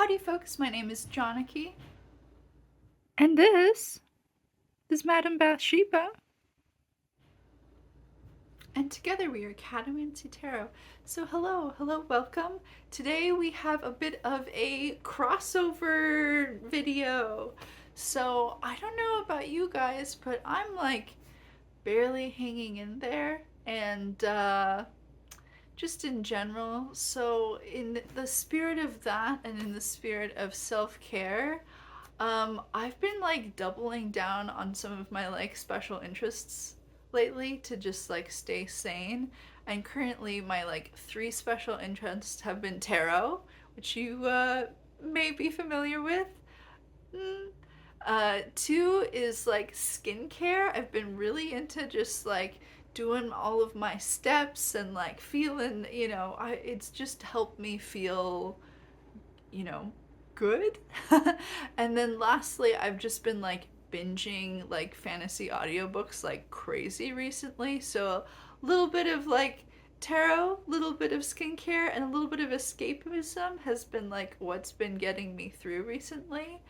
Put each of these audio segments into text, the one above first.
Howdy folks, my name is Janaki. And this is Madame Bathsheba. And together we are Catamancy Tarot. So hello, welcome. Today we have a bit of a crossover video. So I don't know about you guys, but I'm like barely hanging in there and just in general. So in the spirit of that and in the spirit of self-care, I've been like doubling down on some of my like special interests lately to just like stay sane. And currently, my like three special interests have been tarot, which you may be familiar with. Mm. Two is like skincare. I've been really into just like doing all of my steps and like feeling, it's just helped me feel you know, good. And then lastly, I've just been like binging like fantasy audiobooks like crazy recently. So a little bit of like tarot, a little bit of skincare, and a little bit of escapism has been like what's been getting me through recently.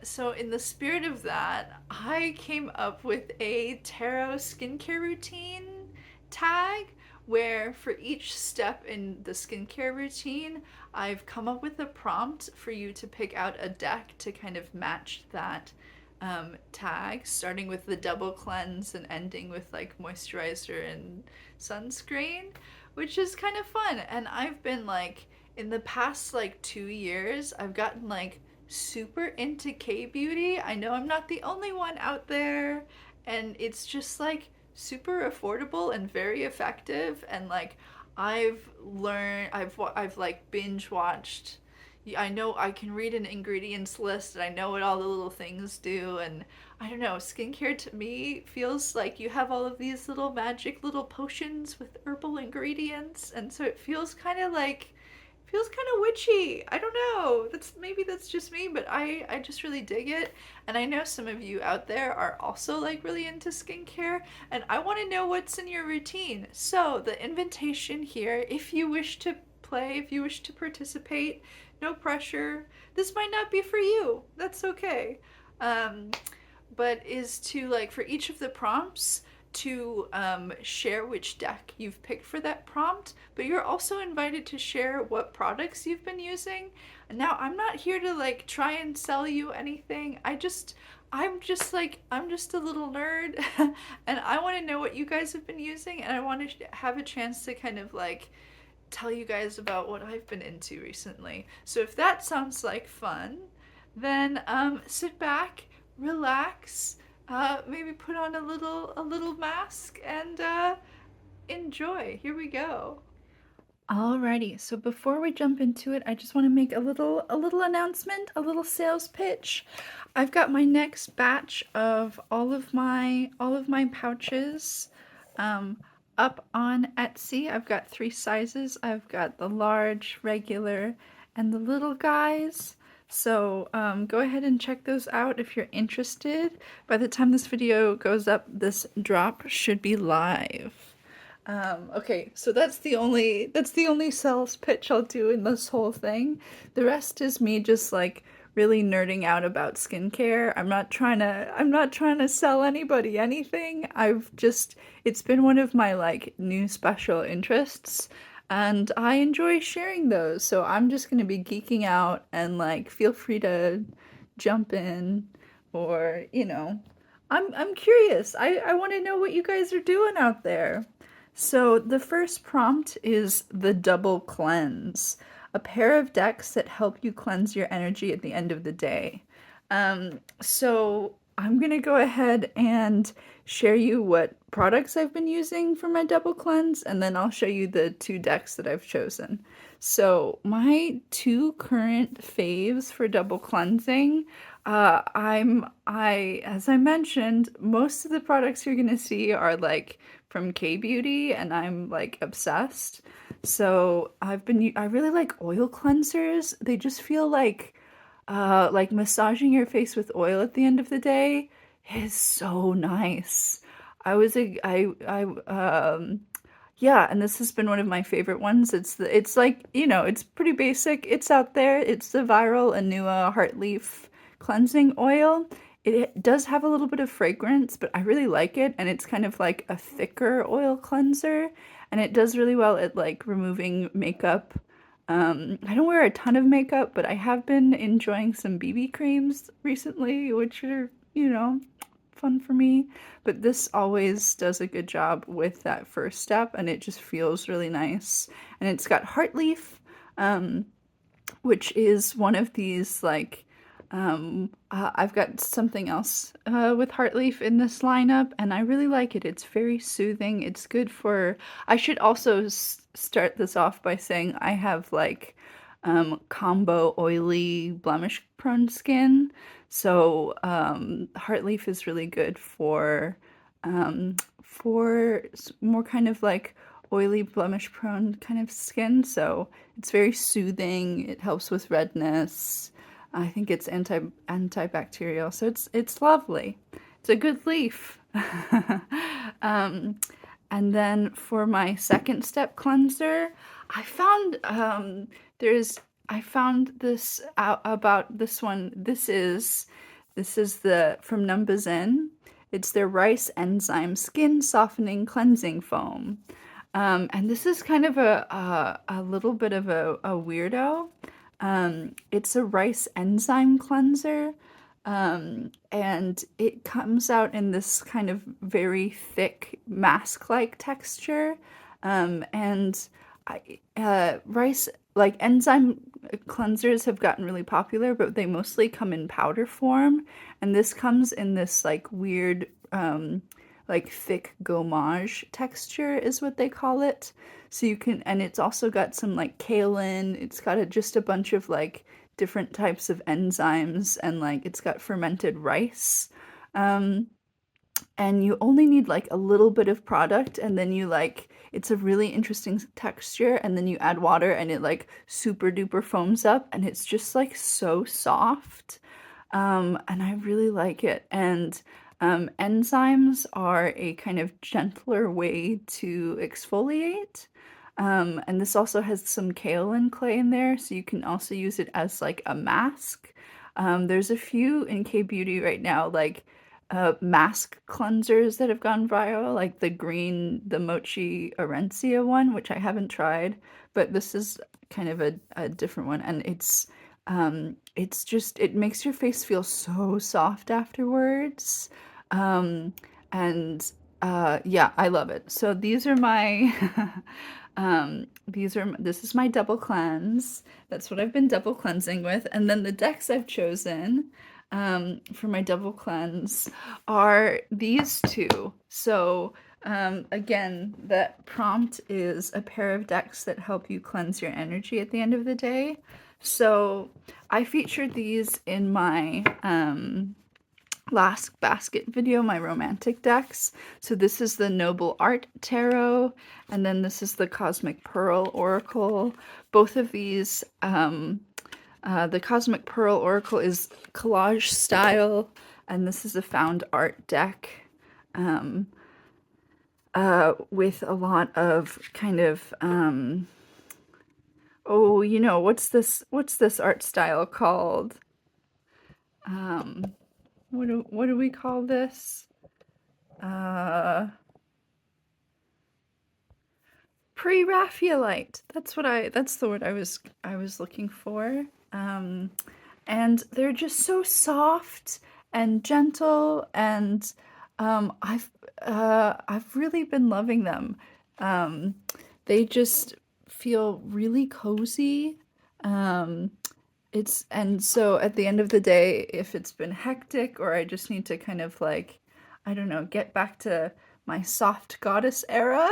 So in the spirit of that, I came up with a tarot skincare routine tag where for each step in the skincare routine, I've come up with a prompt for you to pick out a deck to kind of match that tag, starting with the double cleanse and ending with like moisturizer and sunscreen, which is kind of fun. And I've been like, in the past like 2 years, I've gotten like super into K beauty. I know I'm not the only one out there, and it's just like super affordable and very effective. And like I've like binge watched. I know I can read an ingredients list and I know what all the little things do. And I don't know, skincare to me feels like you have all of these little magic little potions with herbal ingredients, and so it feels kind of witchy. I don't know. That's just me, but I just really dig it. And I know some of you out there are also like really into skincare, and I want to know what's in your routine. So, the invitation here, if you wish to play, if you wish to participate, no pressure. This might not be for you. That's okay. Um, but is to like for each of the prompts to share which deck you've picked for that prompt, but you're also invited to share what products you've been using. Now, I'm not here to like try and sell you anything. I'm just a little nerd and I want to know what you guys have been using, and I want to have a chance to kind of like tell you guys about what I've been into recently. So if that sounds like fun, then sit back, relax, maybe put on a little mask and enjoy. Here we go. Alrighty, so before we jump into it, I just want to make a little announcement, a little sales pitch. I've got my next batch of all of my pouches um, up on Etsy. I've got three sizes. I've got the large, regular, and the little guys. So go ahead and check those out if you're interested. By the time this video goes up, this drop should be live. Okay, so that's the only sales pitch I'll do in this whole thing. The rest is me just like really nerding out about skincare. I'm not trying to sell anybody anything. It's been one of my like new special interests, and I enjoy sharing those. So I'm just gonna be geeking out, and like feel free to jump in, or I'm curious. I want to know what you guys are doing out there. So the first prompt is the double cleanse, a pair of decks that help you cleanse your energy at the end of the day. So I'm gonna go ahead and share you what products I've been using for my double cleanse, and then I'll show you the two decks that I've chosen. So my two current faves for double cleansing, as I mentioned, most of the products you're gonna see are like from K Beauty, and I'm like obsessed. So I really like oil cleansers. They just feel like massaging your face with oil at the end of the day is so nice. I was a I Yeah, and this has been one of my favorite ones. It's like, it's pretty basic. It's out there. It's the Viral Anua Heartleaf Cleansing Oil. It does have a little bit of fragrance, but I really like it, and it's kind of like a thicker oil cleanser, and it does really well at like removing makeup. I don't wear a ton of makeup, but I have been enjoying some BB creams recently, which are, fun for me. But this always does a good job with that first step, and it just feels really nice. And it's got heart leaf, um, which is one of these like I've got something else with Heartleaf in this lineup, and I really like it. It's very soothing. It's good for. I should also start this off by saying I have like combo oily blemish prone skin, so Heartleaf is really good for more kind of like oily blemish prone kind of skin. So it's very soothing. It helps with redness. I think it's antibacterial, so it's lovely. It's a good leaf. um, and then for my second step cleanser, I found I found this out about this one. This is the from Numbazen. It's their rice enzyme skin softening cleansing foam. And this is kind of a little bit of a weirdo. It's a rice enzyme cleanser, and it comes out in this kind of very thick mask-like texture. And rice, like enzyme cleansers have gotten really popular, but they mostly come in powder form, and this comes in this like weird like thick gommage texture is what they call it. So you can, and it's also got some like kaolin. It's got just a bunch of like different types of enzymes, and like it's got fermented rice. Um, and you only need like a little bit of product, and then you like it's a really interesting texture, and then you add water and it like super duper foams up, and it's just like so soft. And I really like it. And enzymes are a kind of gentler way to exfoliate. And this also has some kaolin clay in there, so you can also use it as like a mask. There's a few in K Beauty right now, like mask cleansers that have gone viral, like the Mochi Orencia one, which I haven't tried, but this is kind of a different one, and it's just it makes your face feel so soft afterwards. Um, and yeah, I love it. So these are my this is my double cleanse. That's what I've been double cleansing with. And then the decks I've chosen for my double cleanse are these two. So again, that prompt is a pair of decks that help you cleanse your energy at the end of the day. So I featured these in my last basket video, my romantic decks. So this is the Noble Art Tarot, and then this is the Cosmic Pearl Oracle. Both of these, the Cosmic Pearl Oracle is collage style, and this is a found art deck with a lot of kind of oh, what's this art style called? What do we call this? Pre-Raphaelite. That's the word I was looking for. And they're just so soft and gentle, and I've really been loving them. They just feel really cozy. And so at the end of the day, if it's been hectic or I just need to kind of like, I don't know, get back to my soft goddess era,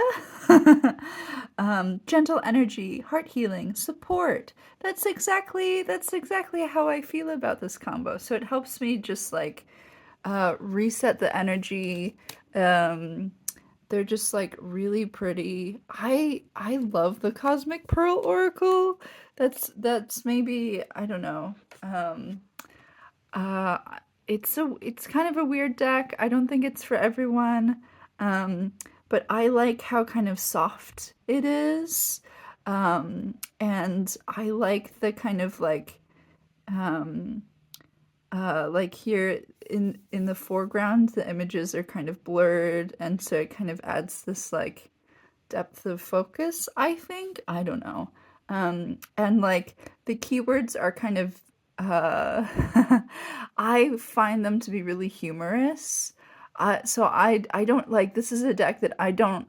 gentle energy, heart healing, support. That's exactly how I feel about this combo. So it helps me just like reset the energy. They're just like really pretty. I love the Cosmic Pearl Oracle. That's maybe, I don't know. It's kind of a weird deck. I don't think it's for everyone. but I like how kind of soft it is. And I like the kind of um, like here in the foreground, the images are kind of blurred, and so it kind of adds this like depth of focus, I think. I don't know. And like the keywords are kind of uh I find them to be really humorous. So I don't like, this is a deck that I don't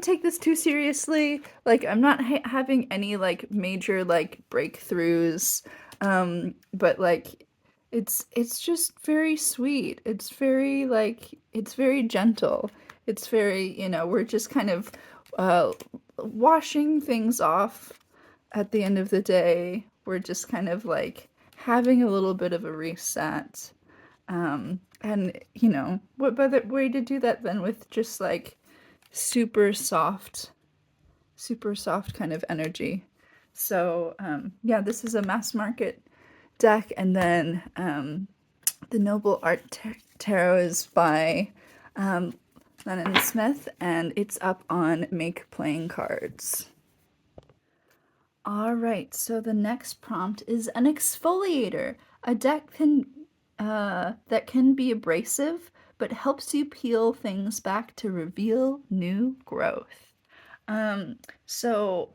take this too seriously. Like I'm not having any like major like breakthroughs. But like it's just very sweet. It's very like it's very gentle. It's very, we're just kind of uh, washing things off at the end of the day. We're just kind of like having a little bit of a reset. And, what better way to do that than with just like super soft kind of energy. So, yeah, this is a mass market deck. And then the Noble Art Tarot is by Lennon Smith, and it's up on Make Playing Cards. All right, so the next prompt is an exfoliator. A deck that can be abrasive, but helps you peel things back to reveal new growth. So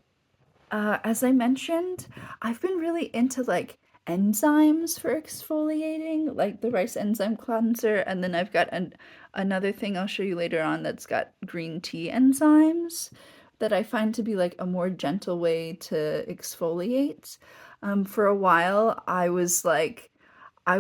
as I mentioned, I've been really into like enzymes for exfoliating, like the rice enzyme cleanser, and then I've got another thing I'll show you later on that's got green tea enzymes that I find to be like a more gentle way to exfoliate. For a while, I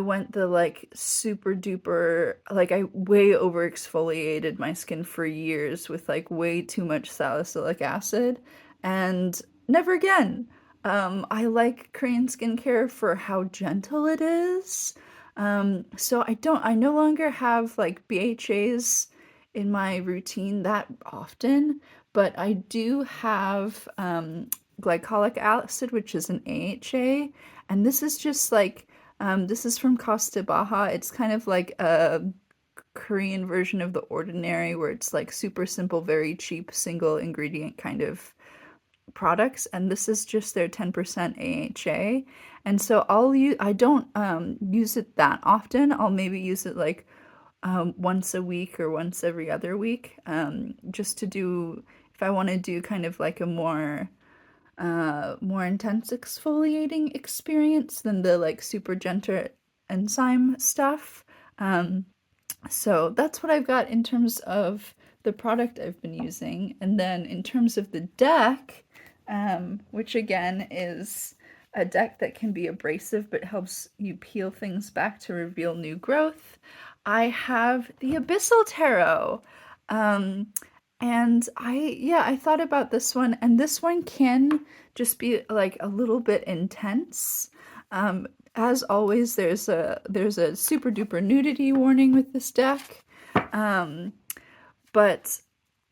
went the like super duper, like I way over exfoliated my skin for years with like way too much salicylic acid, and never again. I like Korean skincare for how gentle it is. So I no longer have like BHAs in my routine that often, but I do have glycolic acid, which is an AHA, and this is just like this is from Costa Baja. It's kind of like a Korean version of The Ordinary, where it's like super simple, very cheap, single ingredient kind of products. And this is just their 10% AHA. And so I don't use it that often. I'll maybe use it like once a week or once every other week, just to do, if I want to do kind of like a more intense exfoliating experience than the like super gentle enzyme stuff. So that's what I've got in terms of the product I've been using. And then in terms of the deck, which again is a deck that can be abrasive but helps you peel things back to reveal new growth, I have the Abyssal Tarot. And I thought about this one, and this one can just be like a little bit intense. As always, there's a super duper nudity warning with this deck. But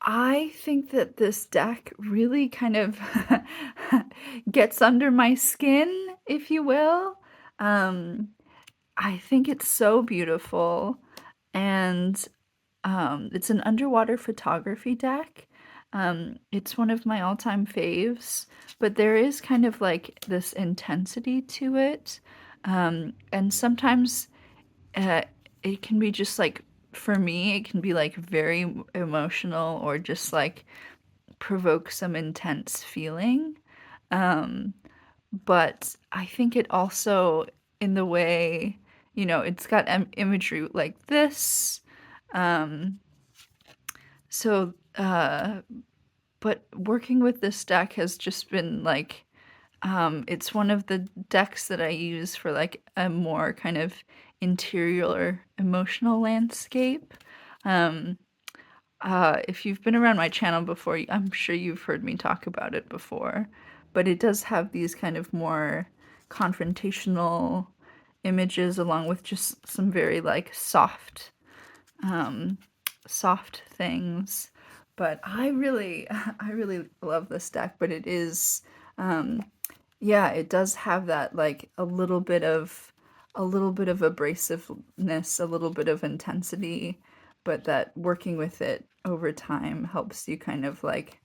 I think that this deck really kind of gets under my skin, if you will. I think it's so beautiful, and it's an underwater photography deck. It's one of my all-time faves, but there is kind of like this intensity to it. And sometimes it can be just like, for me, it can be like very emotional or just like provoke some intense feeling. But I think it also, in the way, it's got imagery like this. Um, so, but working with this deck has just been like, it's one of the decks that I use for like a more kind of interior emotional landscape. Um, if you've been around my channel before, I'm sure you've heard me talk about it before, but it does have these kind of more confrontational images along with just some very like soft things. But I really I really love this deck, but it is yeah, it does have that like a little bit of abrasiveness, a little bit of intensity. but that working with it over time helps you kind of like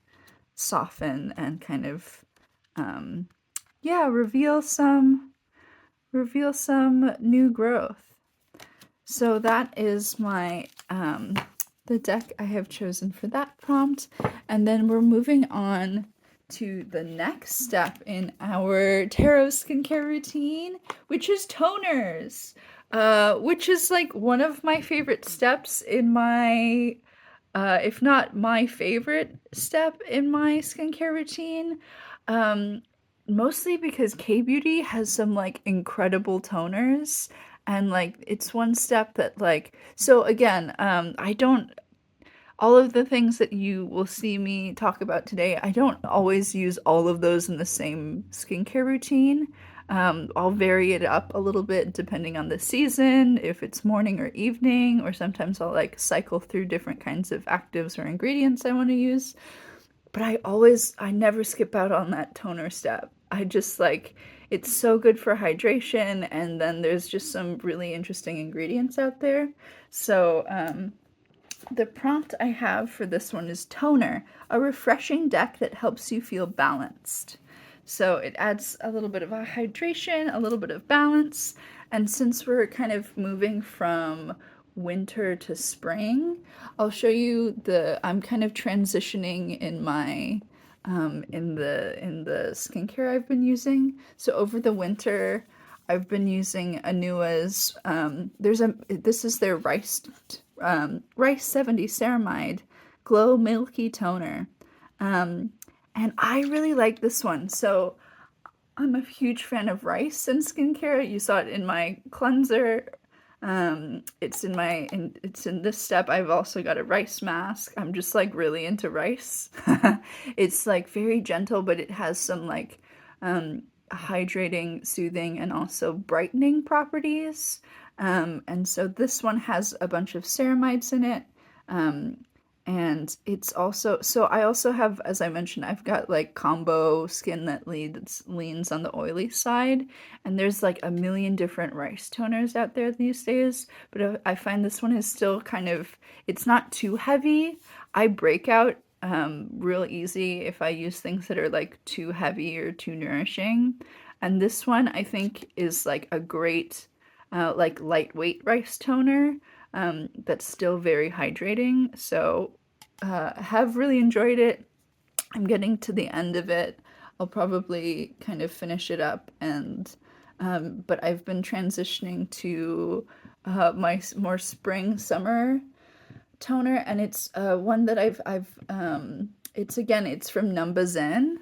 soften and kind of yeah, reveal some new growth. So that is my the deck I have chosen for that prompt. And then we're moving on to the next step in our tarot skincare routine, which is toners. Which is like one of my favorite steps in my if not my favorite step in my skincare routine. Mostly because K-Beauty has some like incredible toners, and like it's one step that like, so again, I don't, all of the things that you will see me talk about today, I don't always use all of those in the same skincare routine. I'll vary it up a little bit depending on the season, if it's morning or evening, or sometimes I'll like cycle through different kinds of actives or ingredients I want to use. But I never skip out on that toner step. I just like, it's so good for hydration, and then there's just some really interesting ingredients out there. So, the prompt I have for this one is toner, a refreshing deck that helps you feel balanced. So it adds a little bit of a hydration, a little bit of balance, and since we're kind of moving from winter to spring, I'll show you I'm kind of transitioning in my in the skincare I've been using. So over the winter, I've been using Anua's this is their Rice 70 Ceramide Glow Milky Toner. And I really like this one. So I'm a huge fan of rice in skincare. You saw it in my cleanser. It's in this step. I've also got a rice mask. I'm just like really into rice. It's like very gentle, but it has some like hydrating, soothing, and also brightening properties. And so this one has a bunch of ceramides in it. And it's also, so I also have, as I mentioned, I've got like combo skin that leans on the oily side. And there's like a million different rice toners out there these days. But I find this one is still kind of, it's not too heavy. I break out real easy if I use things that are like too heavy or too nourishing. And this one I think is like a great like lightweight rice toner that's still very hydrating. So have really enjoyed it. I'm getting to the end of it. I'll probably kind of finish it up, and but I've been transitioning to my more spring summer toner, and it's one that it's from Numba Zen,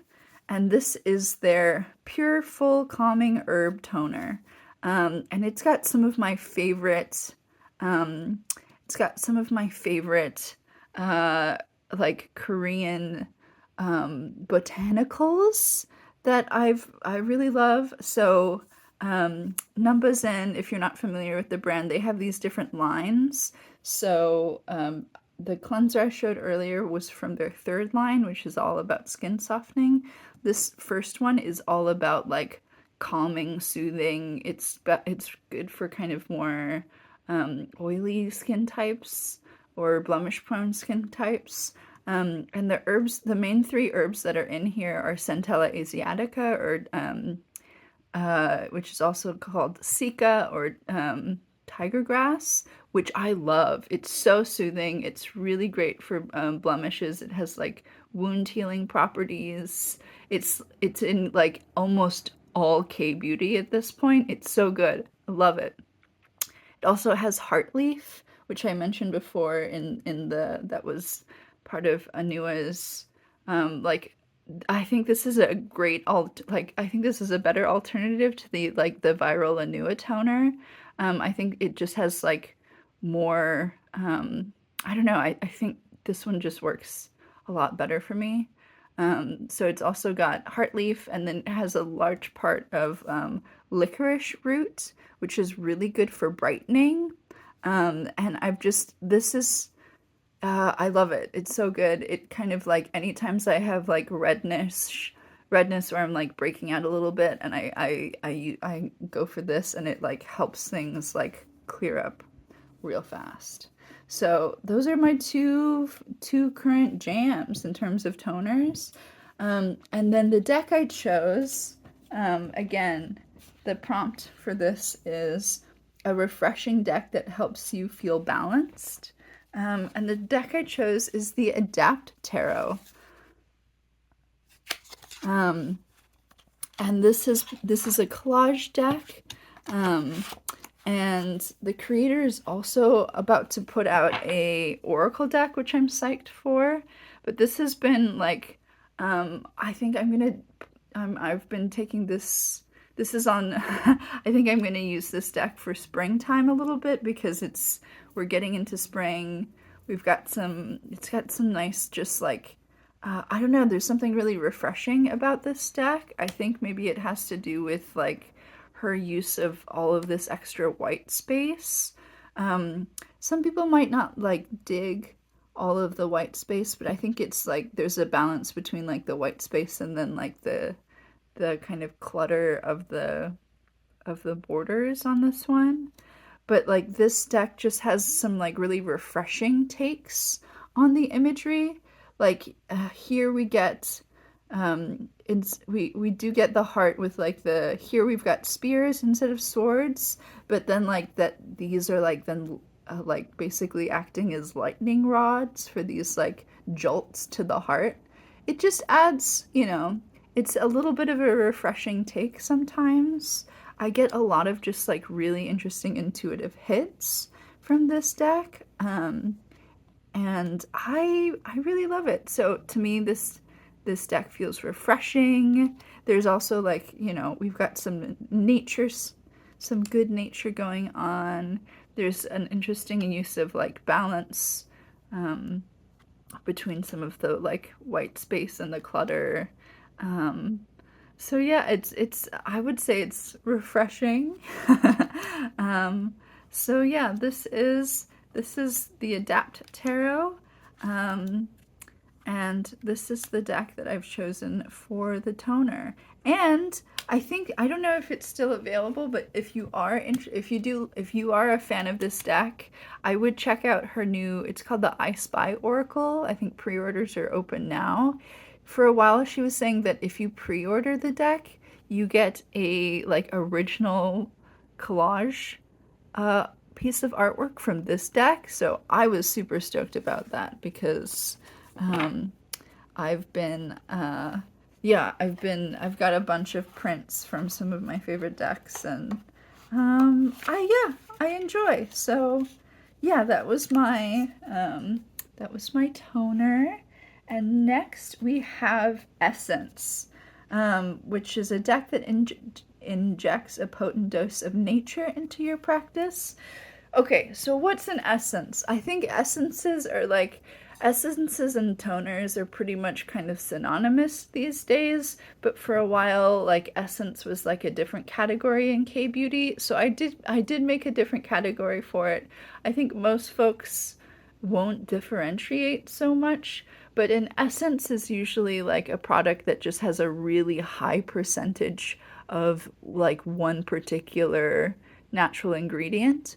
and this is their Pure Full Calming Herb Toner. And it's got some of my favorite, um, like Korean botanicals that I really love. So Numba Zen, if you're not familiar with the brand, they have these different lines. So the cleanser I showed earlier was from their third line, which is all about skin softening. This first one is all about like calming, soothing. It's good for kind of more oily skin types or blemish prone skin types. And the main three herbs that are in here are Centella asiatica, or which is also called Sika, or tiger grass, which I love. It's so soothing. It's really great for blemishes. It has like wound healing properties. It's in like almost all K-beauty at this point. It's so good. I love it. It also has heart leaf, which I mentioned before that was part of Anua's like, I think this is a great I think this is a better alternative to the viral Anua toner. I think it just has like more I don't know, I think this one just works a lot better for me. So it's also got heart leaf, and then it has a large part of licorice root, which is really good for brightening. And I love it. It's so good. It kind of like any times I have like redness where I'm like breaking out a little bit, and I go for this, and it like helps things like clear up real fast. So those are my two current jams in terms of toners. And then the deck I chose, again, the prompt for this is a refreshing deck that helps you feel balanced. And the deck I chose is the Adapt Tarot. And this is a collage deck. And the creator is also about to put out a Oracle deck, which I'm psyched for. But this has been like, I think I've been taking this is on, I think I'm gonna use this deck for springtime a little bit because we're getting into spring. It's got some nice, just like, I don't know, there's something really refreshing about this deck. I think maybe it has to do with like her use of all of this extra white space. Some people might not like dig all of the white space, but I think it's like there's a balance between like the white space and then like the kind of clutter of the borders on this one. But like this deck just has some like really refreshing takes on the imagery. Like here we get we do get the heart with like here we've got spears instead of swords, but then like these are like then like basically acting as lightning rods for these like jolts to the heart. It just adds, it's a little bit of a refreshing take sometimes. I get a lot of just like really interesting intuitive hits from this deck. And I really love it. So to me, this deck feels refreshing. There's also like, we've got some good nature going on. There's an interesting use of like balance between some of the like white space and the clutter. So yeah, I would say it's refreshing. So yeah, this is the Adapt Tarot. And this is the deck that I've chosen for the toner. And I don't know if it's still available, but if you are a fan of this deck, I would check out her new, it's called the I Spy Oracle. I think pre-orders are open now. For a while she was saying that if you pre-order the deck, you get a like original collage piece of artwork from this deck. So I was super stoked about that because I've got a bunch of prints from some of my favorite decks, and I enjoy. So yeah, that was my toner. And next we have Essence, which is a deck that injects a potent dose of nature into your practice. Okay, so what's an essence? I think essences and toners are pretty much kind of synonymous these days, but for a while, like, essence was like a different category in K-beauty, so I did make a different category for it. I think most folks won't differentiate so much, but an essence is usually like a product that just has a really high percentage of like one particular natural ingredient.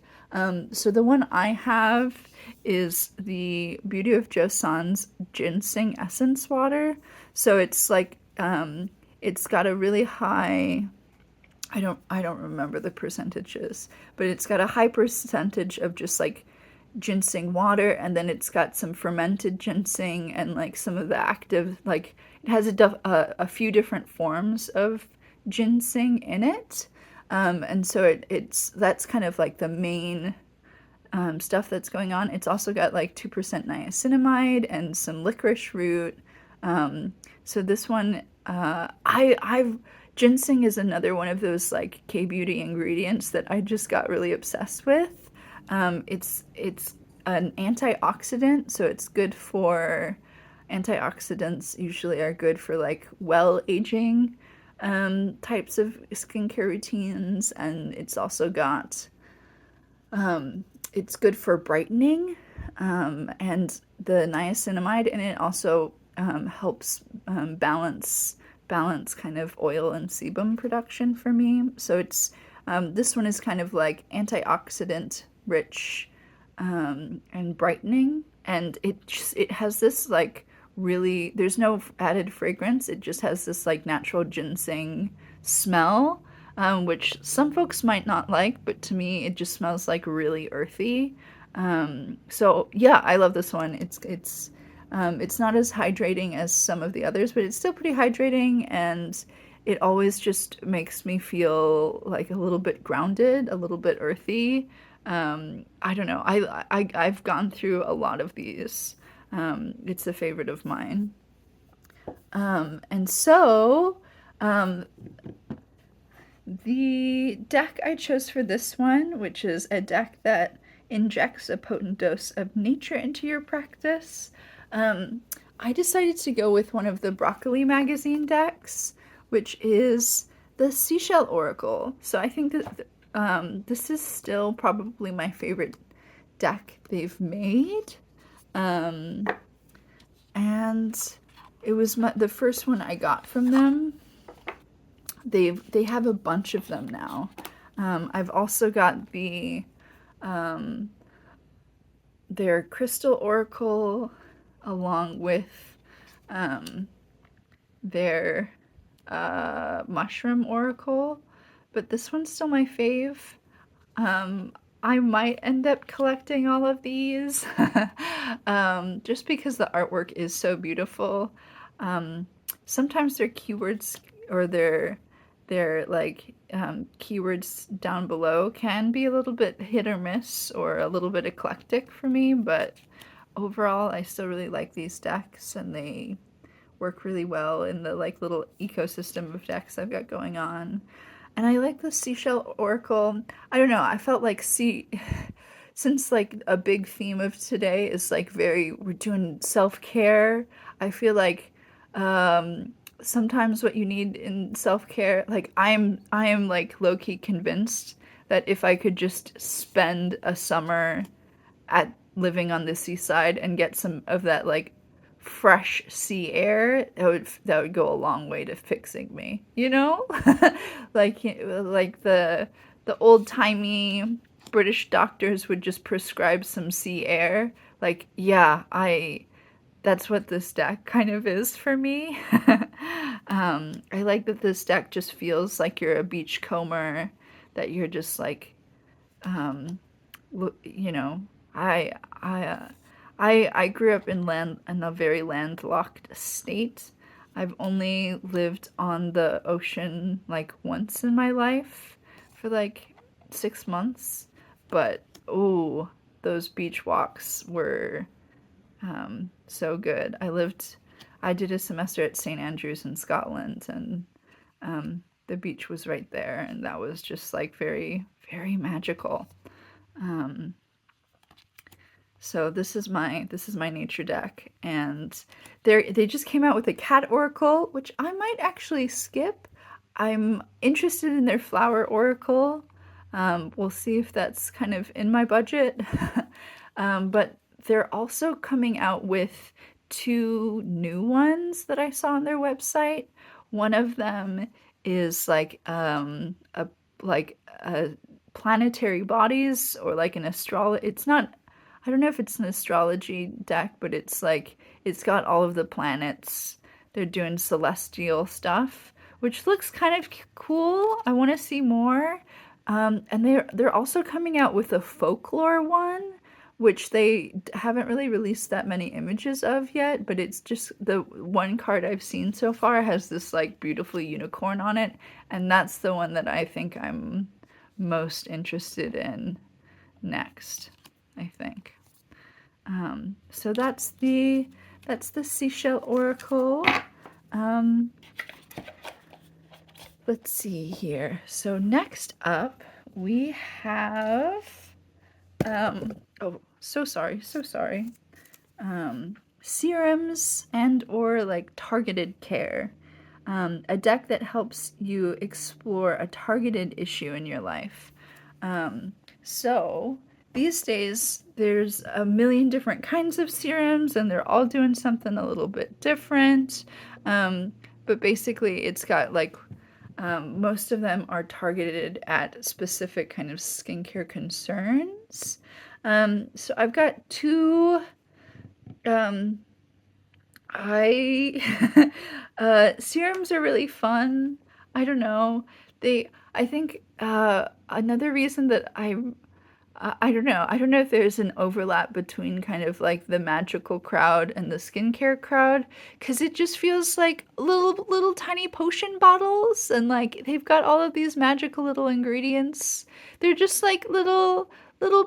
So the one I have is the Beauty of Joseon's ginseng essence water. So it's like it's got a really high, I don't remember the percentages, but it's got a high percentage of just like ginseng water, and then it's got some fermented ginseng and like some of the active, like it has a few different forms of ginseng in it. And so that's kind of like the main stuff that's going on. It's also got like 2% niacinamide and some licorice root. So this one, ginseng is another one of those like K-beauty ingredients that I just got really obsessed with. It's an antioxidant, so it's good for, antioxidants usually are good for like well-aging types of skincare routines, and it's also got, it's good for brightening, and the niacinamide in it also helps balance kind of oil and sebum production for me. So it's this one is kind of like antioxidant rich, and brightening, and it has this like really, there's no added fragrance. It just has this like natural ginseng smell, which some folks might not like, but to me it just smells like really earthy. So yeah, I love this one. It's not as hydrating as some of the others, but it's still pretty hydrating, and it always just makes me feel like a little bit grounded, a little bit earthy. I don't know. I've gone through a lot of these. It's a favorite of mine. And so, um, the deck I chose for this one, which is a deck that injects a potent dose of nature into your practice, I decided to go with one of the Broccoli magazine decks, which is the Seashell Oracle. So I think that this is still probably my favorite deck they've made. And it was the first one I got from them. They have a bunch of them now. I've also got their Crystal Oracle along with their Mushroom Oracle, but this one's still my fave. I might end up collecting all of these just because the artwork is so beautiful. Sometimes their keywords or their like keywords down below can be a little bit hit or miss or a little bit eclectic for me, but overall I still really like these decks, and they work really well in the like little ecosystem of decks I've got going on. And I like the Seashell Oracle. I don't know, I felt like since like a big theme of today is like we're doing self-care, I feel like sometimes what you need in self-care, like I am like low-key convinced that if I could just spend a summer at living on the seaside and get some of that like fresh sea air, that would go a long way to fixing me, you know? like the old-timey British doctors would just prescribe some sea air. Like, yeah, that's what this deck kind of is for me. I like that this deck just feels like you're a beachcomber, that you're just like, you know, I I uh, I grew up in a very landlocked state. I've only lived on the ocean like once in my life for like 6 months, but oh, those beach walks were so good. I did a semester at St. Andrews in Scotland, and the beach was right there, and that was just like very, very magical. Um, so this is my nature deck, and they just came out with a cat oracle, which I might actually skip. I'm interested in their flower oracle. We'll see if that's kind of in my budget. But they're also coming out with 2 new ones that I saw on their website. One of them is like a planetary bodies, or like an astrology. It's not. I don't know if it's an astrology deck, but it's got all of the planets. They're doing celestial stuff, which looks kind of cool. I want to see more. And they're also coming out with a folklore one, which they haven't really released that many images of yet, but it's just the one card I've seen so far has this like beautiful unicorn on it, and that's the one that I think I'm most interested in next, I think. So that's the Seashell Oracle. Um, let's see here. So next up we have oh, so sorry. Serums and or like targeted care. A deck that helps you explore a targeted issue in your life. So these days there's a million different kinds of serums, and they're all doing something a little bit different. But basically it's got like most of them are targeted at specific kind of skincare concerns. So I've got two, um, I serums are really fun. I don't know. I think another reason that I don't know. I don't know if there's an overlap between kind of like the magical crowd and the skincare crowd, because it just feels like little tiny potion bottles, and like they've got all of these magical little ingredients. They're just like little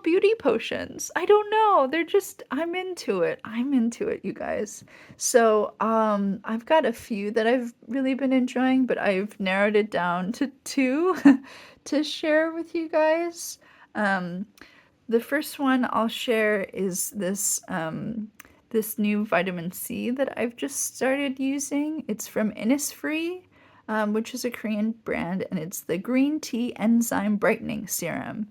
beauty potions. I don't know. They're just I'm into it. I'm into it, you guys. So, I've got a few that I've really been enjoying, but I've narrowed it down to two to share with you guys. Um, the first one I'll share is this new vitamin C that I've just started using. It's from Innisfree, which is a Korean brand, and it's the green tea enzyme brightening serum.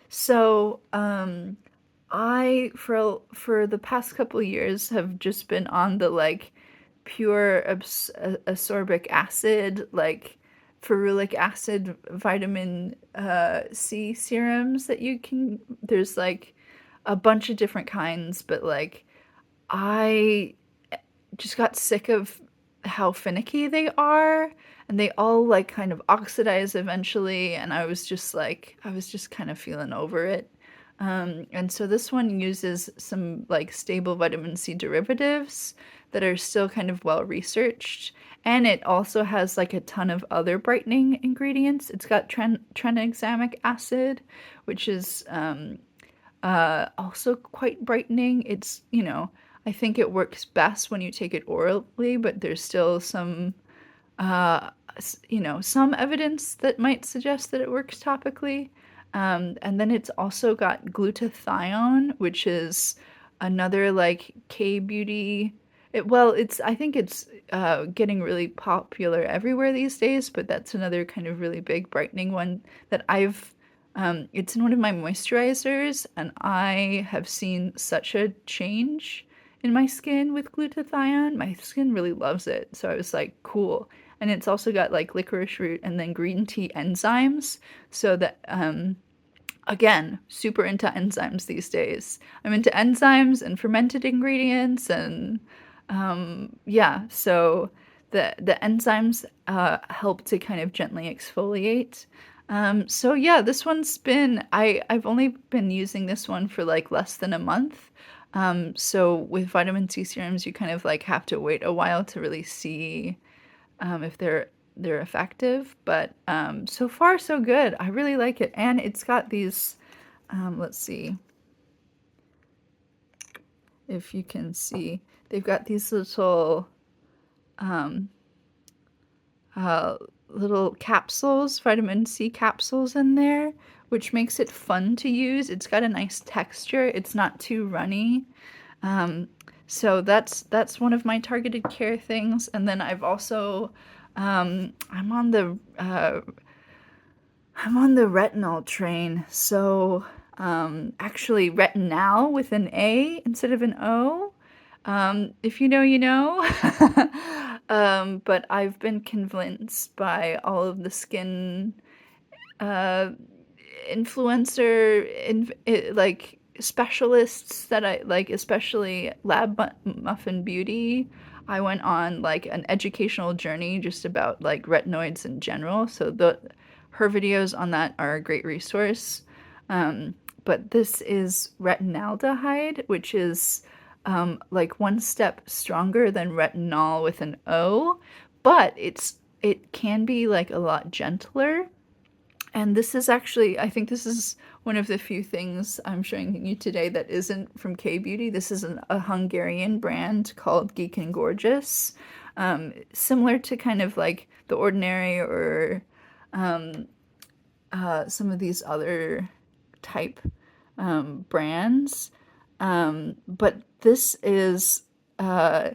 So, I for the past couple years have just been on the like pure ascorbic acid, like ferulic acid vitamin C serums that you can. There's like a bunch of different kinds, but like I just got sick of how finicky they are, and they all like kind of oxidize eventually, and I was just kind of feeling over it. And so this one uses some like stable vitamin C derivatives that are still kind of well researched, and it also has like a ton of other brightening ingredients. It's got tranexamic acid, which is also quite brightening. It's, I think it works best when you take it orally, but there's still some, some evidence that might suggest that it works topically. And then it's also got glutathione, which is another like K beauty. I think it's getting really popular everywhere these days, but that's another kind of really big brightening one that it's in one of my moisturizers, and I have seen such a change in my skin with glutathione. My skin really loves it. So I was like, cool. And it's also got like licorice root and then green tea enzymes. So that, again, super into enzymes these days. I'm into enzymes and fermented ingredients, and yeah, so the enzymes help to kind of gently exfoliate. So yeah, this one's been I've only been using this one for like less than a month. So with vitamin C serums, you kind of like have to wait a while to really see if they're effective. But so far so good. I really like it, and it's got these. Let's see if you can see. They've got these um, uh, little capsules, vitamin C capsules in there, which makes it fun to use. It's got a nice texture. It's not too runny. Um, so that's one of my targeted care things. And then I've also I'm on the retinol train. So actually retinal with an A instead of an O. If you know, you know. But I've been convinced by all of the skin uh, like specialists that I like, especially Muffin Beauty. I went on like an educational journey just about like retinoids in general. So her videos on that are a great resource. But this is retinaldehyde, which is like one step stronger than retinol with an O, but it can be like a lot gentler. And this is actually, I think this is one of the few things I'm showing you today that isn't from K-Beauty. This is a Hungarian brand called Geek and Gorgeous. Similar to kind of like The Ordinary or some of these other type brands. But this is a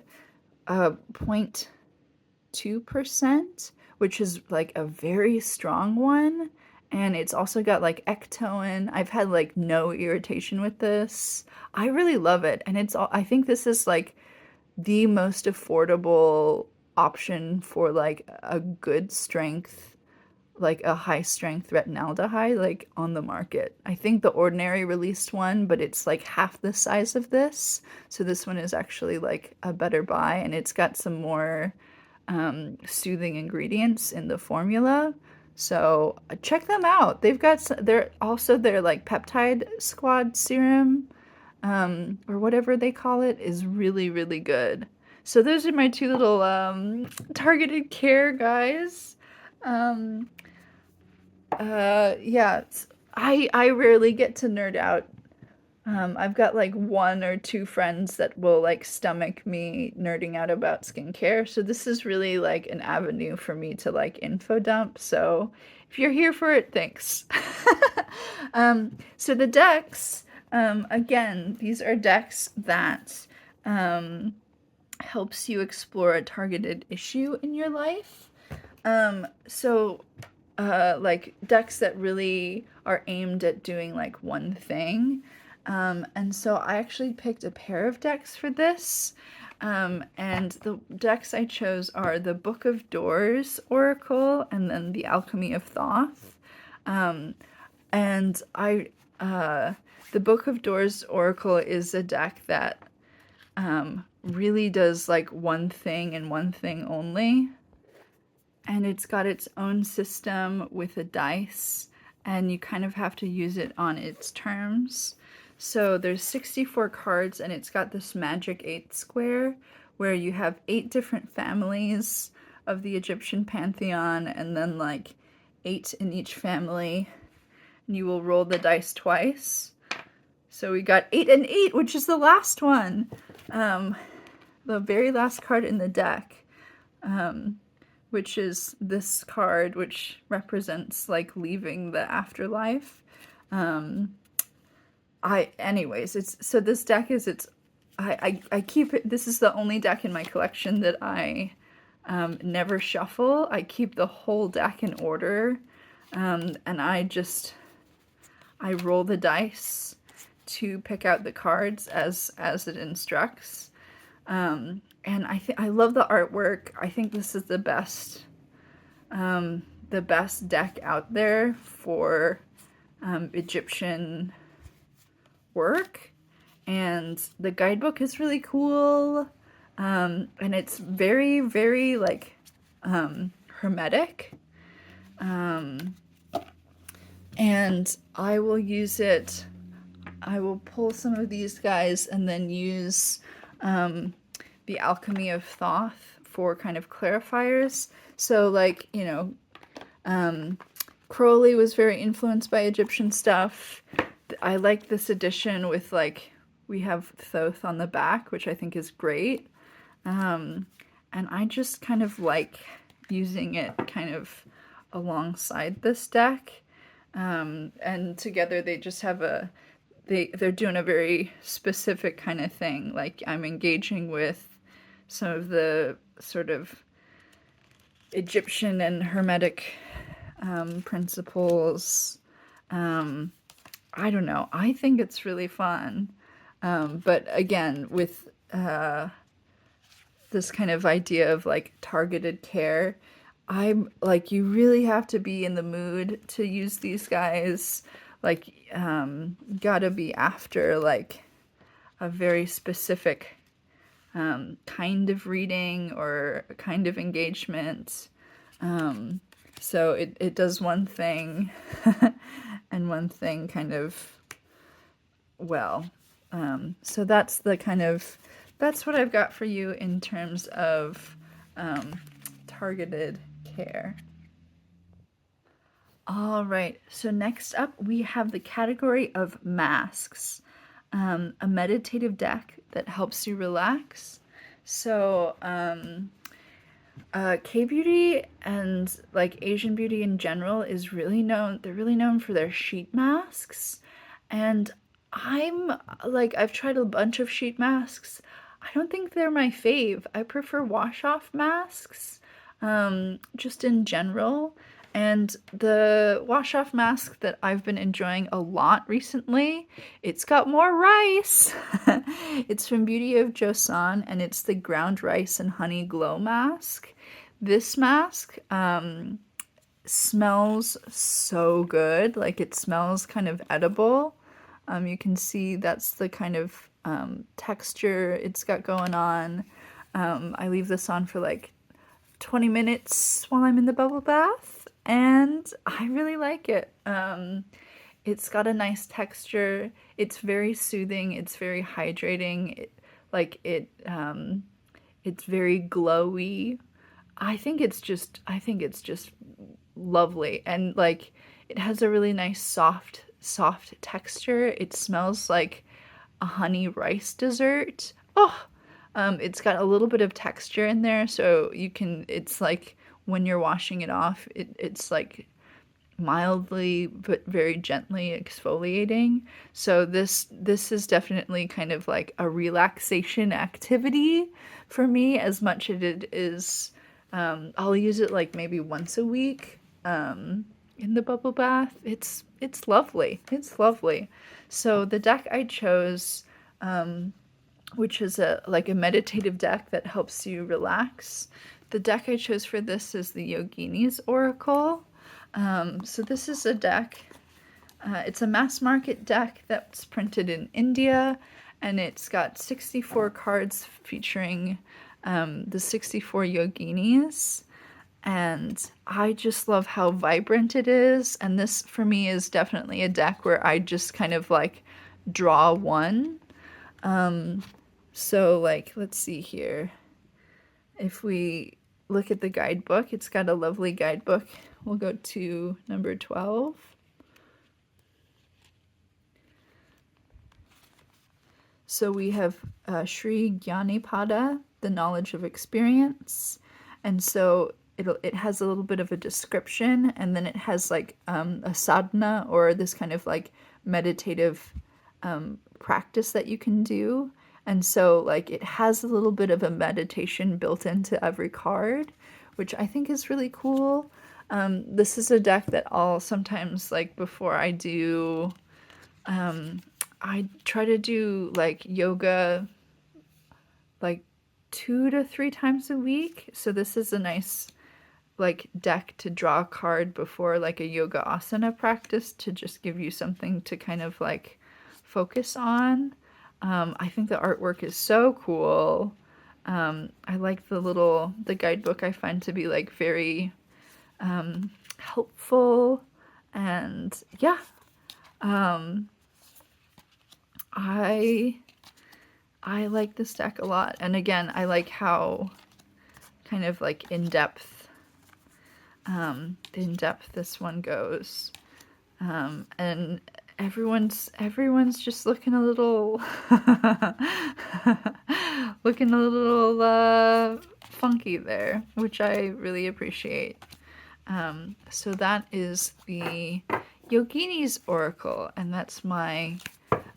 0.2%, which is like a very strong one. And it's also got like ectoin. I've had like no irritation with this. I really love it. And I think this is like the most affordable option for like a good strength like a high strength retinaldehyde like on the market. I think the Ordinary released one, but it's like half the size of this. So this one is actually like a better buy, and it's got some more soothing ingredients in the formula. So check them out. They're also their like peptide squad serum, or whatever they call it, is really, really good. So those are my two little targeted care guys. Um, yeah, I rarely get to nerd out. I've got like one or two friends that will like stomach me nerding out about skincare. So this is really like an avenue for me to like info dump. So if you're here for it, thanks. So the decks, again, these are decks that helps you explore a targeted issue in your life. So like decks that really are aimed at doing like one thing. And so I actually picked a pair of decks for this. And the decks I chose are the Book of Doors Oracle and then the Alchemy of Thoth. And the Book of Doors Oracle is a deck that really does like one thing and one thing only. And it's got its own system with a dice, and you kind of have to use it on its terms. So there's 64 cards, and it's got this magic 8 square where you have 8 different families of the Egyptian pantheon, and then like 8 in each family. And you will roll the dice twice. So we got 8 and 8, which is the last one. The very last card in the deck. Which is this card, which represents like leaving the afterlife. Anyways, this deck is I keep it. This is the only deck in my collection that I never shuffle. I keep the whole deck in order, and I roll the dice to pick out the cards as it instructs. And I love the artwork. I think this is the best deck out there for Egyptian work. And the guidebook is really cool. And it's very, very like hermetic. And I will use it. I will pull some of these guys and then use the Alchemy of Thoth for kind of clarifiers. So like, Crowley was very influenced by Egyptian stuff. I like this edition with like, we have Thoth on the back, which I think is great. And I just kind of like using it kind of alongside this deck. And together they just have they're doing a very specific kind of thing. Like I'm engaging with some of the sort of Egyptian and Hermetic principles. I don't know. I think it's really fun. But again, with this kind of idea of like targeted care, I'm like, you really have to be in the mood to use these guys. Like, gotta be after like a very specific kind of reading or kind of engagement. So it does one thing and one thing kind of well. So that's what I've got for you in terms of targeted care. All right, so next up we have the category of masks. A meditative deck that helps you relax. So K-beauty and like Asian beauty in general is really known, they're really known for their sheet masks. And I've tried a bunch of sheet masks. I don't think they're my fave. I prefer wash-off masks, just in general. And the wash-off mask that I've been enjoying a lot recently, it's got more rice. It's from Beauty of Joseon, and it's the Ground Rice and Honey Glow Mask. This mask smells so good. Like it smells kind of edible. You can see that's the kind of texture it's got going on. I leave this on for like 20 minutes while I'm in the bubble bath, and I really like it. It's got a nice texture. It's very soothing. It's very hydrating. It's very glowy. I think it's just lovely, and like it has a really nice soft texture. It smells like a honey rice dessert. Oh, it's got a little bit of texture in there, so you can. It's like when you're washing it off, it's like mildly but very gently exfoliating. So this is definitely kind of like a relaxation activity for me as much as it is. I'll use it like maybe once a week in the bubble bath. It's lovely. It's lovely. So the deck I chose, which is a meditative deck that helps you relax. The deck I chose for this is the Yogini's Oracle. So this is a deck. It's a mass market deck that's printed in India, and it's got 64 cards featuring the 64 yoginis. And I just love how vibrant it is. And this, for me, is definitely a deck where I just kind of like draw one. So, like, let's see here. If we look at the guidebook, it's got a lovely guidebook. We'll go to number 12. So we have Sri Gyanipada, the knowledge of experience. And so it has a little bit of a description, and then it has like a sadhana, or this kind of like meditative practice that you can do. And so like it has a little bit of a meditation built into every card, which I think is really cool. This is a deck that I'll sometimes, like before I do, I try to do like yoga like 2 to 3 times a week. So this is a nice like deck to draw a card before like a yoga asana practice, to just give you something to kind of like focus on. I think the artwork is so cool. I like the guidebook. I find to be like very helpful, and yeah, I like this deck a lot. And again, I like how kind of like in depth this one goes. And everyone's just looking a little funky there, which I really appreciate. So that is the Yogini's Oracle, and that's my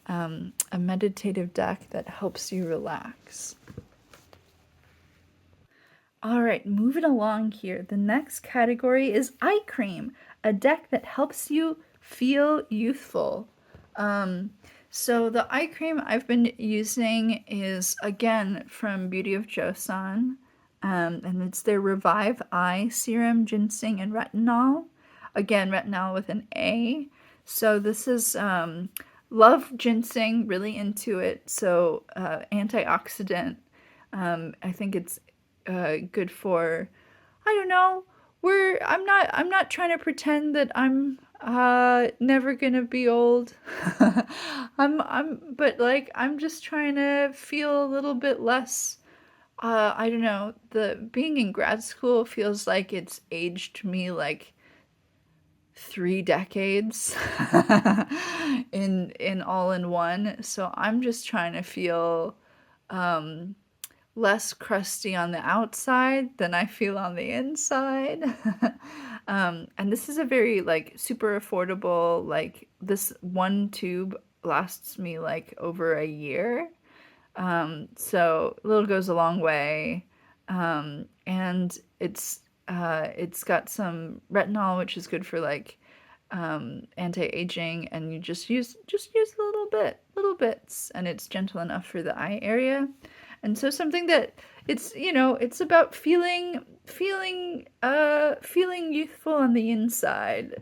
a meditative deck that helps you relax. All right, moving along here. The next category is eye cream, a deck that helps you feel youthful. So the eye cream I've been using is, again, from Beauty of Joseon, and it's their Revive Eye Serum, Ginseng, and Retinol. Again, retinol with an A. So this is, love ginseng, really into it. So antioxidant. I think it's good for, I don't know, I'm not trying to pretend that I'm never gonna be old. But like I'm just trying to feel a little bit less. I don't know. The being in grad school feels like it's aged me like 3 decades in all in one. So I'm just trying to feel less crusty on the outside than I feel on the inside. And this is a very like super affordable, like this one tube lasts me like over a year. So a little goes a long way. And it's got some retinol, which is good for like anti-aging, and you just use a little bits, and it's gentle enough for the eye area. And so something that it's, it's about feeling youthful on the inside,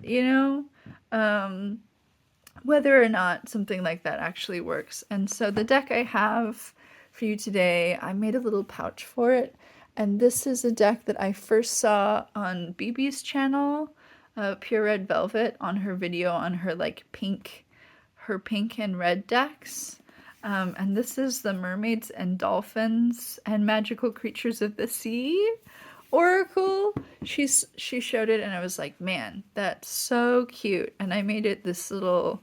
whether or not something like that actually works. And so the deck I have for you today, I made a little pouch for it. And this is a deck that I first saw on BB's channel, Pure Red Velvet, on her video on her pink and red decks. And this is the Mermaids and Dolphins and Magical Creatures of the Sea Oracle. She showed it and I was like, man, that's so cute. And I made it this little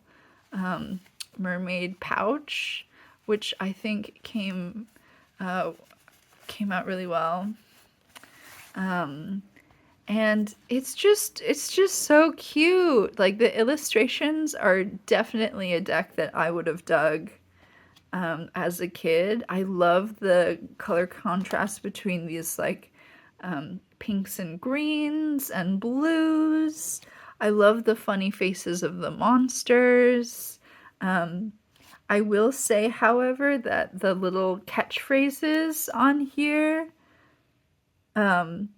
mermaid pouch, which I think came out really well. And it's just so cute. Like, the illustrations are definitely a deck that I would have dug as a kid. I love the color contrast between these pinks and greens and blues. I love the funny faces of the monsters. I will say, however, that the little catchphrases on here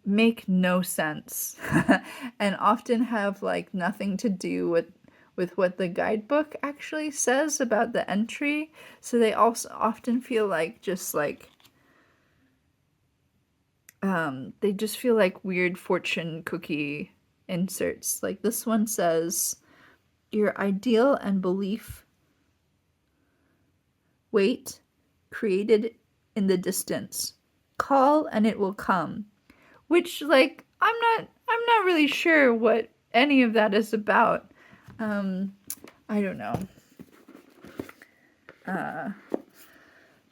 make no sense and often have nothing to do with what the guidebook actually says about the entry. So they also often feel they just feel like weird fortune cookie inserts. Like this one says, your ideal and belief wait, created in the distance. Call and it will come. Which, I'm not really sure what any of that is about. I don't know.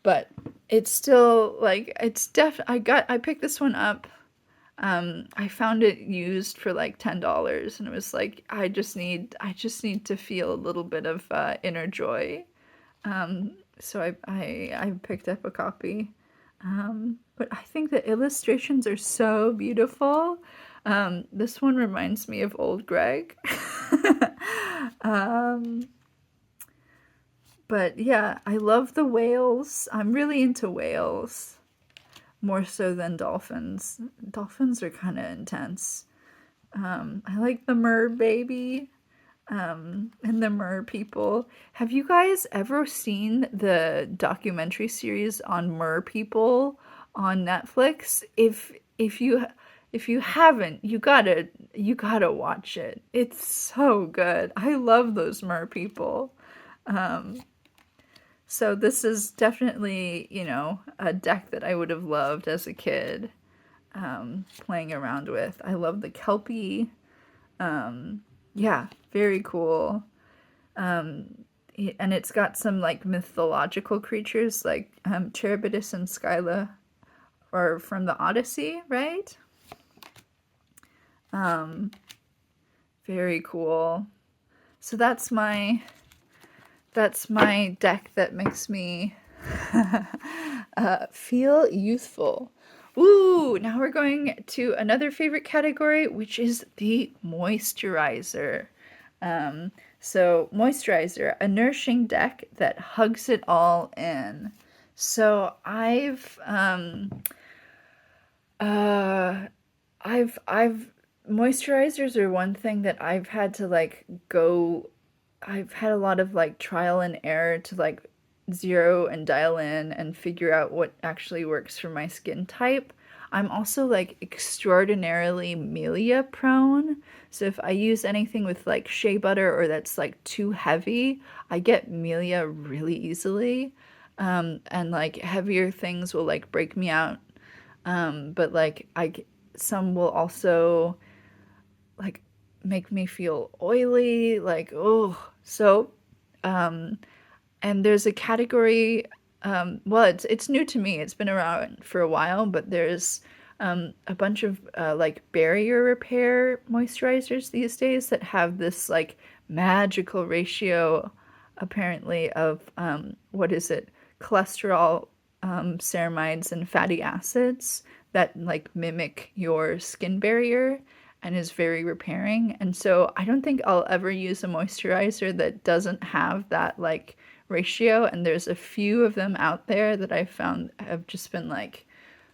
But it's still I picked this one up. I found it used for $10 and it was I just need to feel a little bit of inner joy. So I picked up a copy. But I think the illustrations are so beautiful. This one reminds me of Old Greg. But yeah, I love the whales. I'm really into whales. More so than dolphins. Dolphins are kind of intense. I like the mer baby. And the mer people. Have you guys ever seen the documentary series on mer people on Netflix? If you haven't, you gotta watch it. It's so good. I love those mer people. So this is definitely, a deck that I would have loved as a kid, playing around with. I love the Kelpie. Yeah, very cool. And it's got some mythological creatures Charybdis and Scylla are from the Odyssey, right? Very cool. So that's my deck that makes me feel youthful. Ooh, now we're going to another favorite category, which is the moisturizer. So Moisturizer, a nourishing deck that hugs it all in. So moisturizers are one thing that I've had to I've had a lot of trial and error to zero and dial in and figure out what actually works for my skin type. I'm also extraordinarily milia prone. So if I use anything with shea butter or that's too heavy, I get milia really easily. And heavier things will break me out. But some will also make me feel oily, so and there's a category, well, it's new to me. It's been around for a while, but there's a bunch of barrier repair moisturizers these days that have this magical ratio, apparently, of what is it? Cholesterol, ceramides, and fatty acids that mimic your skin barrier and is very repairing. And so I don't think I'll ever use a moisturizer that doesn't have that ratio, and there's a few of them out there that I found have just been like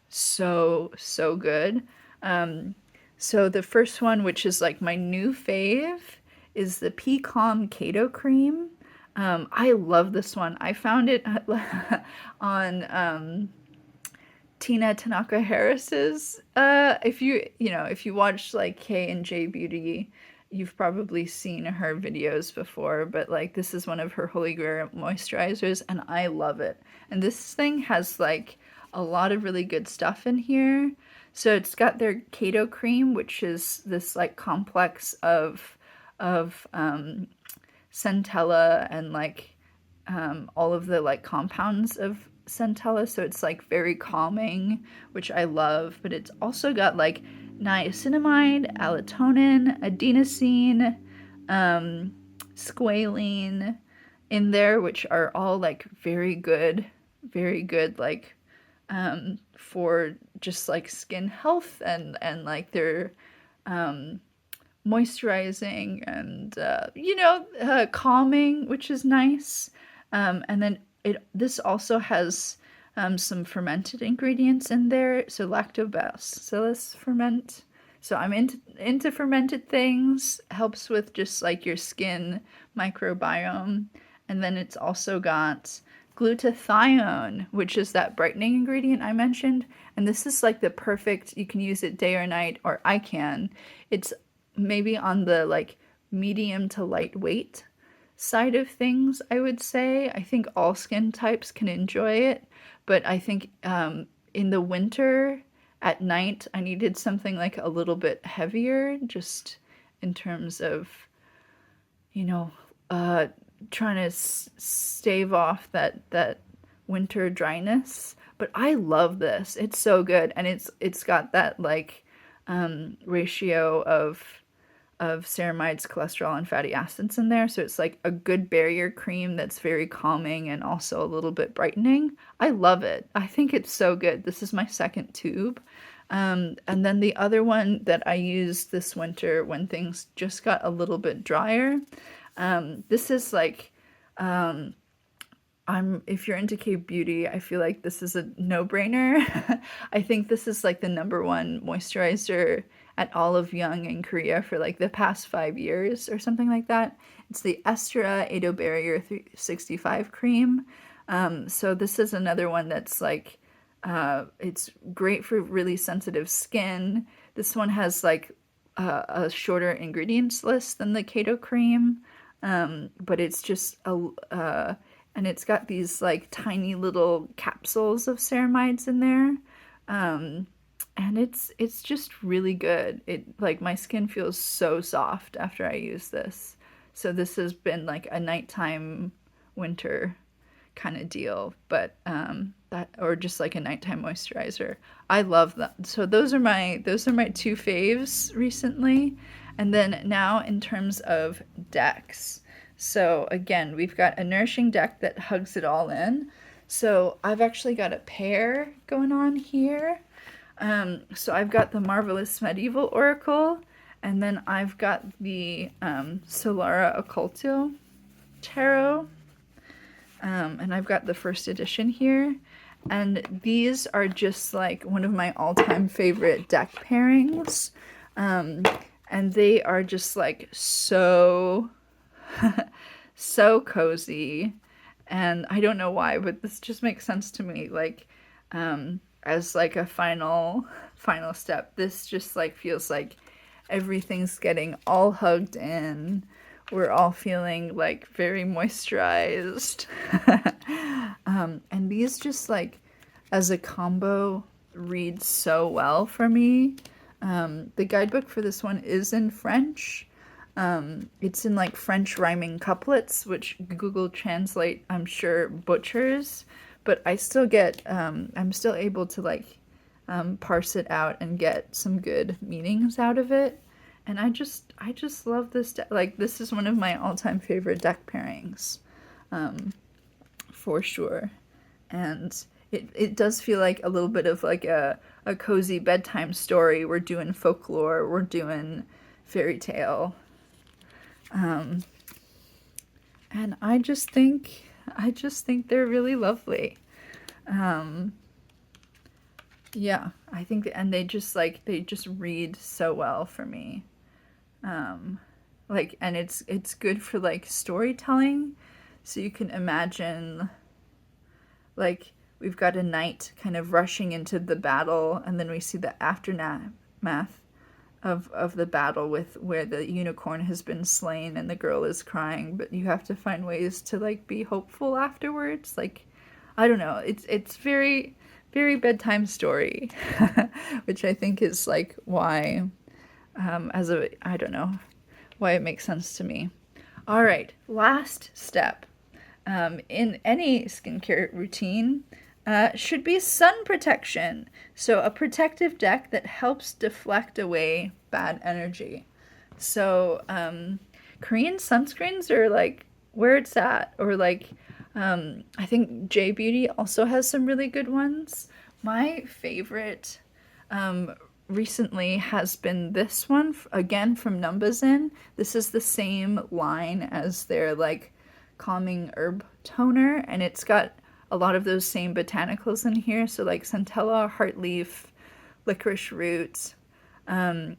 so good. So the first one, which is like my new fave, is the Pecan Keto Cream. I love this one. I found it on Tina Tanaka Harris's. If you watch like K and J Beauty, you've probably seen her videos before, but like this is one of her Holy Grail moisturizers, and I love it. And this thing has like a lot of really good stuff in here. So it's got their Keto Cream, which is this like complex of centella and like all of the like compounds of centella, so it's like very calming, which I love. But it's also got like niacinamide, allotonin, adenosine, squalene in there, which are all like very good like for just like skin health and like their moisturizing and calming, which is nice. And then this also has some fermented ingredients in there, so lactobacillus ferment. So I'm into fermented things. Helps with just like your skin microbiome. And then it's also got glutathione, which is that brightening ingredient I mentioned. And this is like the perfect, you can use it day or night, or I can. It's maybe on the like medium to lightweight side of things, I would say. I think all skin types can enjoy it, but I think in the winter at night, I needed something like a little bit heavier, just in terms of, trying to stave off that winter dryness. But I love this. It's so good, and it's got that like ratio of ceramides, cholesterol, and fatty acids in there. So it's like a good barrier cream that's very calming and also a little bit brightening. I love it. I think it's so good. This is my second tube. And then the other one that I used this winter when things just got a little bit drier. This is like, if you're into K-beauty, I feel like this is a no-brainer. I think this is like the #1 moisturizer at Olive Young in Korea for like the past 5 years or something like that. It's the Estra Ado Barrier 365 cream. So this is another one that's like, it's great for really sensitive skin. This one has like a shorter ingredients list than the Keto cream, but it's just and it's got these like tiny little capsules of ceramides in there. And it's just really good. It like my skin feels so soft after I use this. So this has been like a nighttime winter kind of deal, but that, or just like a nighttime moisturizer. I love that. So those are my two faves recently. And then now in terms of decks. So again, we've got a nourishing deck that hugs it all in. So I've actually got a pair going on here. So I've got the Marvelous Medieval Oracle, and then I've got the Solara Occulto Tarot, and I've got the first edition here. And these are just like one of my all-time favorite deck pairings. And they are just like so so cozy, and I don't know why, but this just makes sense to me. Like as like a final step, this just like feels like everything's getting all hugged in. We're all feeling like very moisturized. And these just like as a combo read so well for me. The guidebook for this one is in French. It's in like French rhyming couplets, which Google Translate, I'm sure, butchers, but I still get, I'm still able to like parse it out and get some good meanings out of it. And I just love this deck. Like, this is one of my all-time favorite deck pairings, for sure. And it does feel like a little bit of like a cozy bedtime story. We're doing folklore, we're doing fairy tale. And I just think I just think they're really lovely. Yeah, I think, and they just read so well for me. Like, and it's good for like storytelling, so you can imagine, like, we've got a knight kind of rushing into the battle, and then we see the aftermath of the battle with where the unicorn has been slain and the girl is crying, but you have to find ways to like be hopeful afterwards. Like, I don't know, it's very very bedtime story, which I think is like why, I don't know, why it makes sense to me. All right, last step in any skincare routine should be sun protection. So, a protective deck that helps deflect away bad energy. So, Korean sunscreens are like where it's at, or like, I think J Beauty also has some really good ones. My favorite recently has been this one, again from Numbuzin. This is the same line as their like calming herb toner, and it's got a lot of those same botanicals in here, so like centella, heartleaf, licorice root, and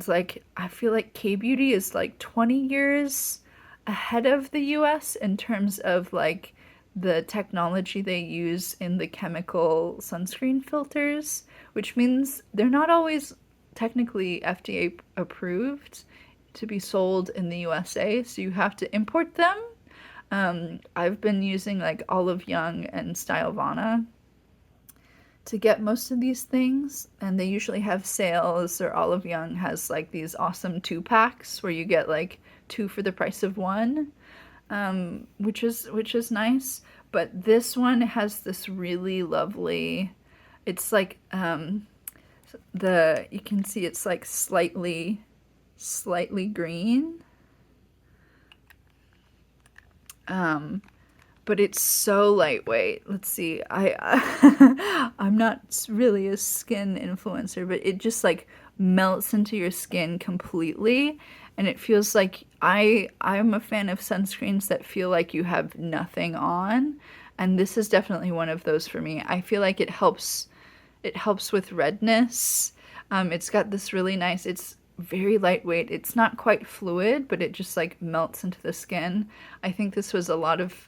like I feel like K Beauty is like 20 years ahead of the US in terms of like the technology they use in the chemical sunscreen filters, which means they're not always technically FDA approved to be sold in the USA, so you have to import them. I've been using like Olive Young and Stylevana to get most of these things, and they usually have sales, or Olive Young has like these awesome 2-packs where you get like 2 for the price of 1, which is nice. But this one has this really lovely, it's like you can see it's like slightly green. But it's so lightweight. Let's see. I'm not really a skin influencer, but it just like melts into your skin completely, and it feels like I'm a fan of sunscreens that feel like you have nothing on, and this is definitely one of those for me. I feel like it helps with redness. It's got this really nice, it's very lightweight. It's not quite fluid, but it just like melts into the skin. I think this was a lot of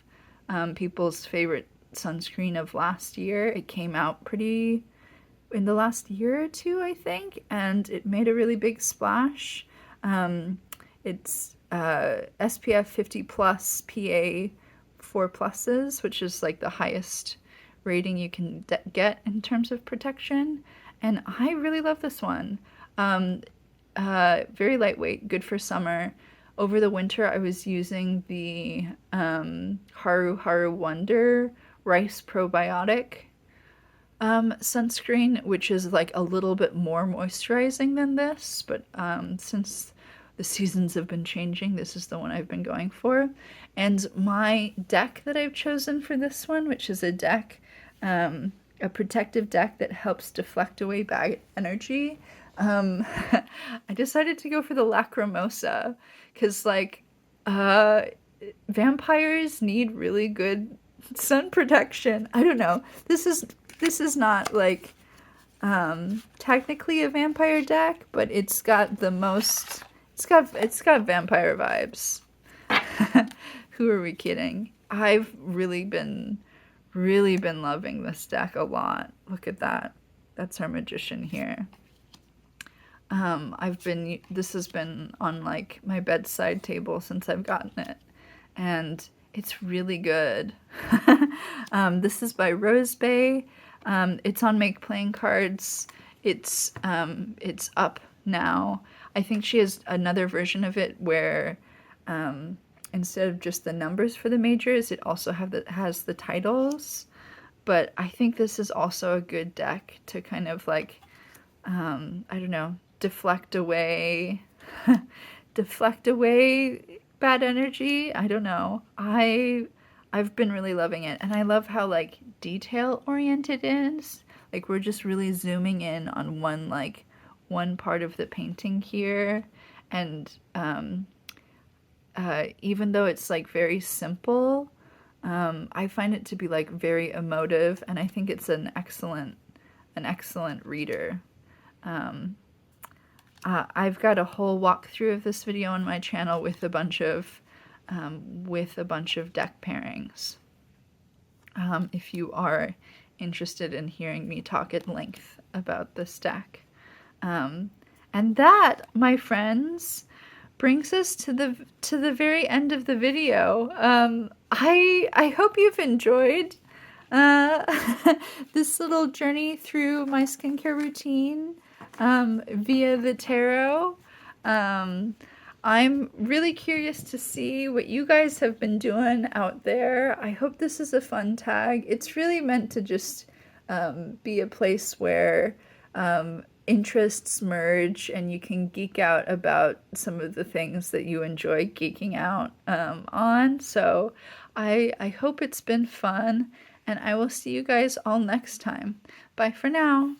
people's favorite sunscreen of last year. It came out pretty in the last year or two, I think, and it made a really big splash. It's SPF 50 plus PA 4 pluses, which is like the highest rating you can get in terms of protection, and I really love this one. Very lightweight, good for summer. Over the winter, I was using the Haru Haru Wonder Rice Probiotic sunscreen, which is like a little bit more moisturizing than this, but since the seasons have been changing, this is the one I've been going for. And my deck that I've chosen for this one, which is a deck, a protective deck that helps deflect away bad energy, I decided to go for the Lacrimosa, because like vampires need really good sun protection. I don't know. This is not like technically a vampire deck, but it's got the most, it's got vampire vibes. Who are we kidding? I've really been loving this deck a lot. Look at that. That's our magician here. This has been on like my bedside table since I've gotten it, and it's really good. This is by Rose Bay. It's on Make Playing Cards. It's up now. I think she has another version of it where instead of just the numbers for the majors, it also has the titles. But I think this is also a good deck to kind of like, I don't know, deflect away bad energy. I don't know. I've been really loving it, and I love how like detail oriented it is. Like we're just really zooming in on one part of the painting here, and even though it's like very simple, I find it to be like very emotive, and I think it's an excellent reader. I've got a whole walkthrough of this video on my channel with a bunch of deck pairings. If you are interested in hearing me talk at length about this deck. And that, my friends, brings us to the very end of the video. I hope you've enjoyed this little journey through my skincare routine via the tarot. I'm really curious to see what you guys have been doing out there. I hope this is a fun tag. It's really meant to just be a place where interests merge and you can geek out about some of the things that you enjoy geeking out on. So I hope it's been fun, and I will see you guys all next time. Bye for now.